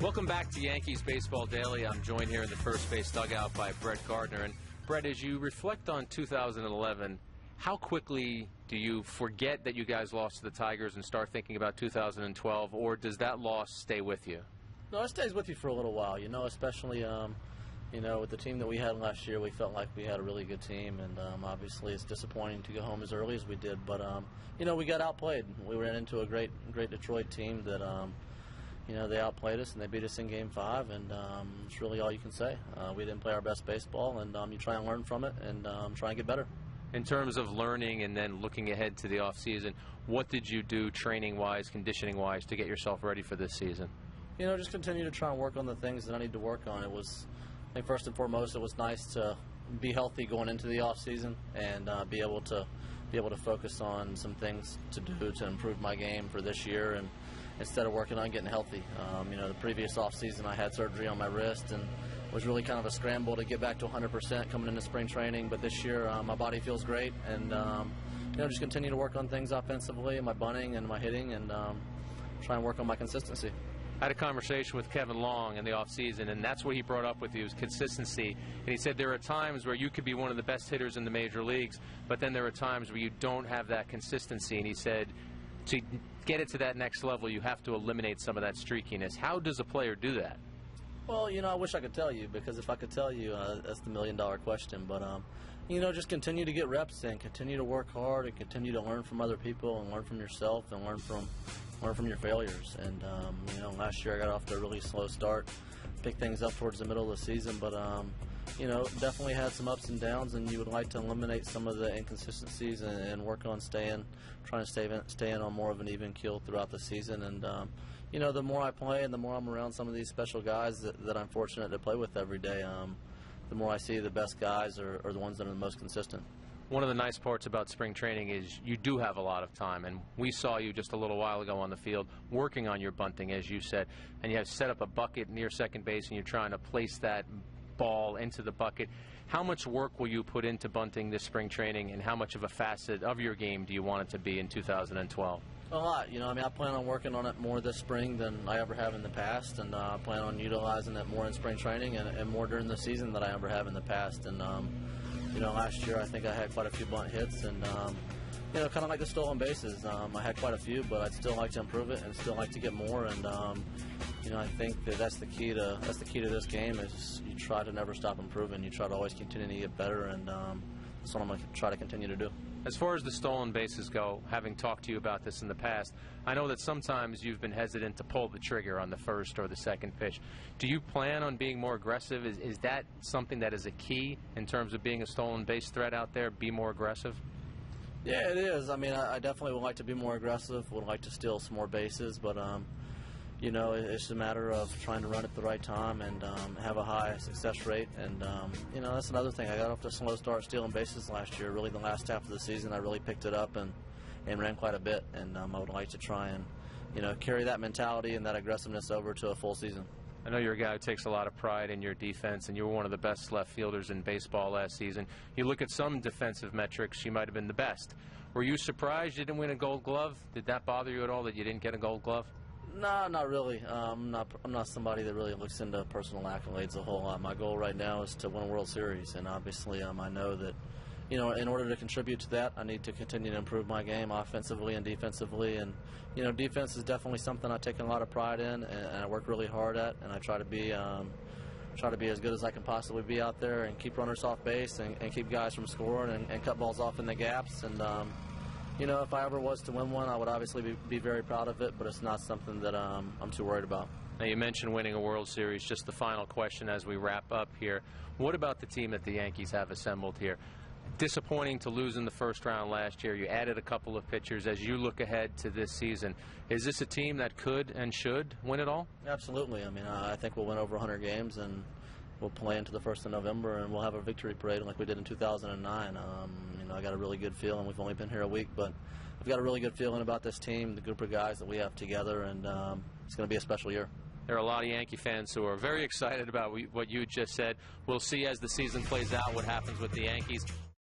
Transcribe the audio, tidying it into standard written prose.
Welcome back to Yankees Baseball Daily. I'm joined here in the first base dugout by Brett Gardner. And Brett, as you reflect on 2011, how quickly do you forget that you guys lost to the Tigers and start thinking about 2012, or does that loss stay with you? No, it stays with you for a little while, especially, with the team that we had last year. We felt like we had a really good team, and obviously it's disappointing to go home as early as we did, but, we got outplayed. We ran into a great Detroit team that, they outplayed us and they beat us in Game 5, and it's really all you can say. We didn't play our best baseball, and you try and learn from it and try and get better. In terms of learning and then looking ahead to the offseason, what did you do training-wise, conditioning-wise to get yourself ready for this season? Just continue to try and work on the things that I need to work on. I think first and foremost, it was nice to be healthy going into the offseason and be able to focus on some things to do to improve my game for this year, and instead of working on getting healthy. The previous offseason I had surgery on my wrist and was really kind of a scramble to get back to 100% coming into spring training. But this year my body feels great, and just continue to work on things offensively, my bunting and my hitting, and try and work on my consistency. I had a conversation with Kevin Long in the offseason, and that's what he brought up with you, is consistency. And he said there are times where you could be one of the best hitters in the major leagues, but then there are times where you don't have that consistency. And he said to get it to that next level, you have to eliminate some of that streakiness. How does a player do that? Well, I wish I could tell you, because if I could tell you, that's the million-dollar question. But, just continue to get reps in, continue to work hard, and continue to learn from other people and learn from yourself and learn from your failures. And, last year I got off to a really slow start, picked things up towards the middle of the season, but, definitely had some ups and downs, and you would like to eliminate some of the inconsistencies and work on trying to stay in on more of an even keel throughout the season. And, the more I play and the more I'm around some of these special guys that I'm fortunate to play with every day, the more I see the best guys are the ones that are the most consistent. One of the nice parts about spring training is you do have a lot of time, and we saw you just a little while ago on the field working on your bunting, as you said, and you have set up a bucket near second base and you're trying to place that ball into the bucket. How much work will you put into bunting this spring training, and how much of a facet of your game do you want it to be in 2012? A lot. I plan on working on it more this spring than I ever have in the past, and I plan on utilizing it more in spring training and more during the season than I ever have in the past. And last year I think I had quite a few bunt hits, and kind of like the stolen bases. I had quite a few, but I'd still like to improve it and still like to get more. And I think that's the key to this game, is you try to never stop improving. You try to always continue to get better, and that's what I'm going to try to continue to do. As far as the stolen bases go, having talked to you about this in the past, I know that sometimes you've been hesitant to pull the trigger on the first or the second pitch. Do you plan on being more aggressive? Is that something that is a key in terms of being a stolen base threat out there? Be more aggressive? Yeah, it is. I definitely would like to be more aggressive, would like to steal some more bases, but it's a matter of trying to run at the right time and have a high success rate. And, that's another thing. I got off to a slow start stealing bases last year. Really, the last half of the season, I really picked it up and ran quite a bit. And I would like to try and, carry that mentality and that aggressiveness over to a full season. I know you're a guy who takes a lot of pride in your defense, and you were one of the best left fielders in baseball last season. You look at some defensive metrics, you might have been the best. Were you surprised you didn't win a Gold Glove? Did that bother you at all that you didn't get a Gold Glove? No, not really. I'm not somebody that really looks into personal accolades a whole lot. My goal right now is to win a World Series, and obviously I know that in order to contribute to that, I need to continue to improve my game offensively and defensively. And defense is definitely something I take a lot of pride in, and I work really hard at, and I try to be as good as I can possibly be out there and keep runners off base and keep guys from scoring and cut balls off in the gaps. And if I ever was to win one, I would obviously be very proud of it, but it's not something that I'm too worried about. Now, you mentioned winning a World Series. Just the final question as we wrap up here. What about the team that the Yankees have assembled here? Disappointing to lose in the first round last year. You added a couple of pitchers. As you look ahead to this season, is this a team that could and should win it all? Absolutely. I think we'll win over 100 games, and we'll play into the 1st of November, and we'll have a victory parade like we did in 2009. I got a really good feeling. We've only been here a week, but I've got a really good feeling about this team, the group of guys that we have together, and it's going to be a special year. There are a lot of Yankee fans who are very excited about what you just said. We'll see as the season plays out what happens with the Yankees.